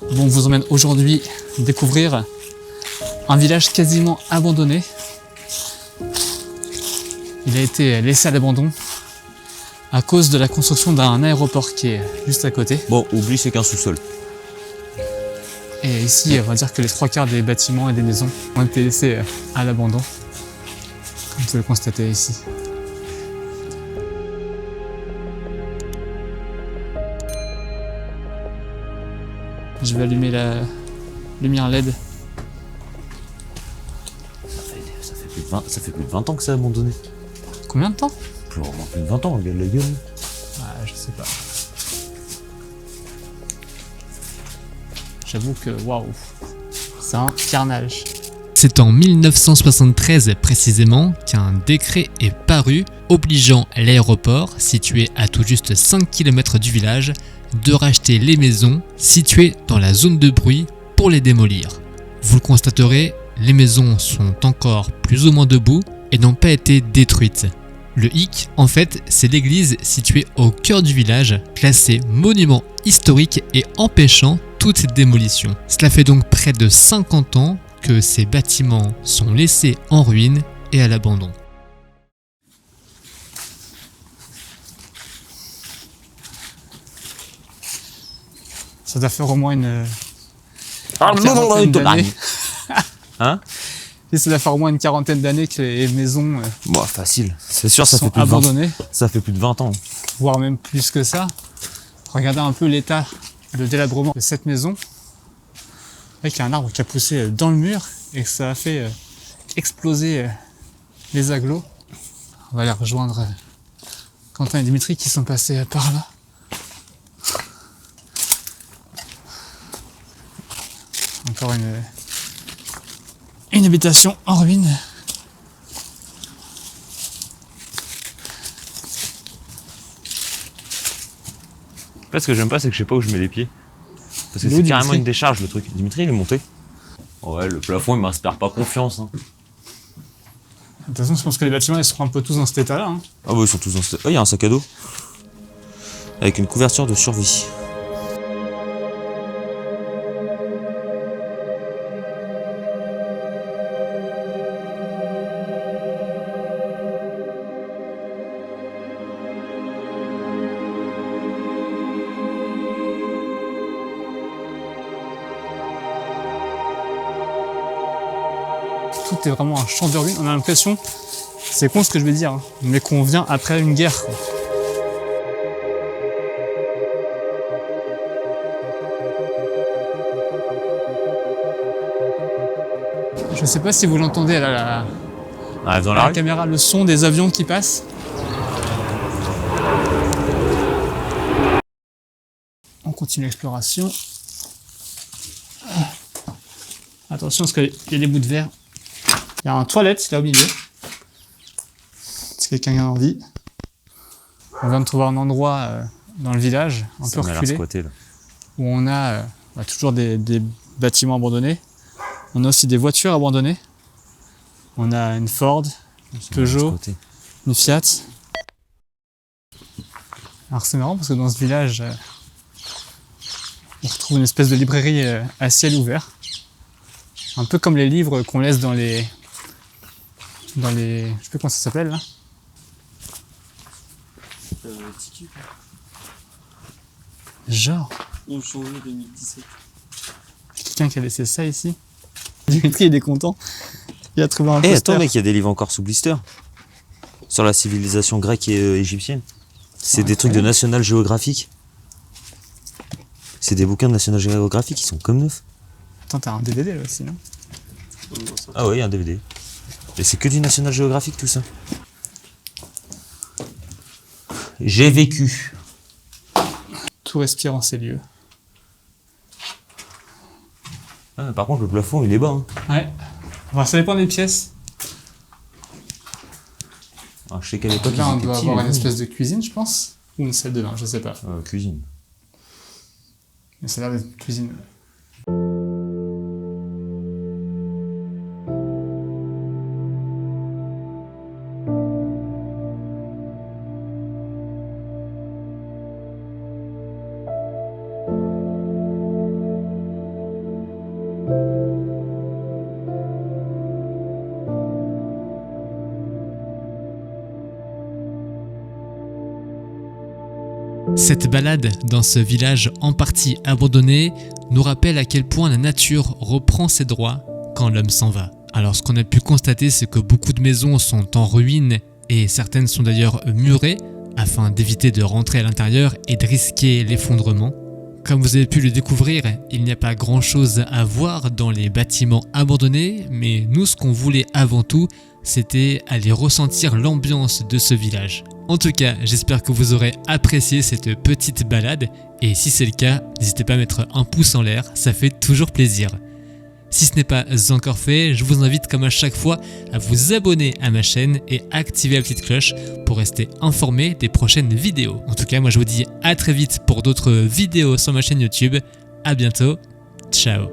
Bon, on vous emmène aujourd'hui découvrir un village quasiment abandonné. Il a été laissé à l'abandon à cause de la construction d'un aéroport qui est juste à côté. Bon, oublie, c'est qu'un sous-sol. Et ici, on va dire que les 3/4 des bâtiments et des maisons ont été laissés à l'abandon, comme vous pouvez le constater ici. Je vais allumer la lumière LED. Ça fait plus de 20 ans que c'est abandonné. Combien de temps? Plus de 20 ans, regarde la gueule. Ah, je sais pas. J'avoue que, waouh, c'est un carnage. C'est en 1973 précisément qu'un décret est paru obligeant l'aéroport, situé à tout juste 5 km du village, de racheter les maisons situées dans la zone de bruit pour les démolir. Vous le constaterez, les maisons sont encore plus ou moins debout et n'ont pas été détruites. Le hic, en fait, c'est l'église située au cœur du village, classée monument historique et empêchant toute démolition. Cela fait donc près de 50 ans que ces bâtiments sont laissés en ruine et à l'abandon. Ça doit faire au moins une Ah, quarantaine d'années. Hein? Et ça doit faire au moins une quarantaine d'années que les maisons Bon, facile. C'est sûr, ça sont fait plus de 20 ans. abandonnées, Ça fait plus de 20 ans. voire même plus que ça. Regardez un peu l'état de délabrement de cette maison. Avec un arbre qui a poussé dans le mur et que ça a fait exploser les agglos. On va aller rejoindre Quentin et Dimitri qui sont passés par là. Encore une habitation en ruine. En fait, ce que j'aime pas, c'est que je sais pas où je mets les pieds. Parce que D'où c'est carrément Dimitri une décharge, le truc. Dimitri, il est monté. Ouais, le plafond, il m'inspire pas confiance. Hein. De toute façon, je pense que les bâtiments ils seront un peu tous dans cet état-là. Hein. Ah bah, ils sont tous dans cette... Oh, il y a un sac à dos. Avec une couverture de survie. Tout est vraiment un champ de ruines. On a l'impression, c'est con ce que je vais dire, hein, mais qu'on vient après une guerre. Quoi. Je sais pas si vous l'entendez là, On arrive dans à la la rue. caméra, le son des avions qui passent. On continue l'exploration. Attention parce qu'il y a des bouts de verre. Il y a un toilette là au milieu. Si quelqu'un a envie. On vient de trouver un endroit dans le village, un Ça peu m'a l'air reculé, squatté, là. où on a toujours des bâtiments abandonnés. On a aussi des voitures abandonnées. On a une Ford, une Ça m'a l'air Peugeot, squatté. une Fiat. Alors c'est marrant parce que dans ce village, on retrouve une espèce de librairie à ciel ouvert. Un peu comme les livres qu'on laisse dans les... Je sais plus comment ça s'appelle là. Tiki, quoi. Genre, 11 janvier 2017. quelqu'un qui a laissé ça ici. Dimitri il est content. Il a trouvé un Eh, poster. attends, mec, il y a des livres encore sous blister. Sur la civilisation grecque et égyptienne. C'est des trucs de National Geographic. C'est des bouquins de National Geographic qui sont comme neufs. Attends, t'as un DVD là aussi, non? Ah ouais, il y a un DVD. Et c'est que du National Geographic tout ça. J'ai vécu. Tout respire en ces lieux. Ah, par contre, le plafond, il est bas. Hein. Ouais. Enfin, ça dépend des pièces. Alors, je sais qu'à l'époque, Là, on ils étaient doit petits, avoir mais une espèce de cuisine, je pense. Ou une salle de bain, je sais pas. cuisine. Mais ça a l'air d'être une cuisine. Cette balade dans ce village en partie abandonné nous rappelle à quel point la nature reprend ses droits quand l'homme s'en va. Alors ce qu'on a pu constater, c'est que beaucoup de maisons sont en ruine et certaines sont d'ailleurs murées afin d'éviter de rentrer à l'intérieur et de risquer l'effondrement. Comme vous avez pu le découvrir, il n'y a pas grand chose à voir dans les bâtiments abandonnés, mais nous ce qu'on voulait avant tout, c'était aller ressentir l'ambiance de ce village. En tout cas, j'espère que vous aurez apprécié cette petite balade, et si c'est le cas, n'hésitez pas à mettre un pouce en l'air, ça fait toujours plaisir. Si ce n'est pas encore fait, je vous invite comme à chaque fois à vous abonner à ma chaîne et activer la petite cloche pour rester informé des prochaines vidéos. En tout cas, moi je vous dis à très vite pour d'autres vidéos sur ma chaîne YouTube. À bientôt, ciao.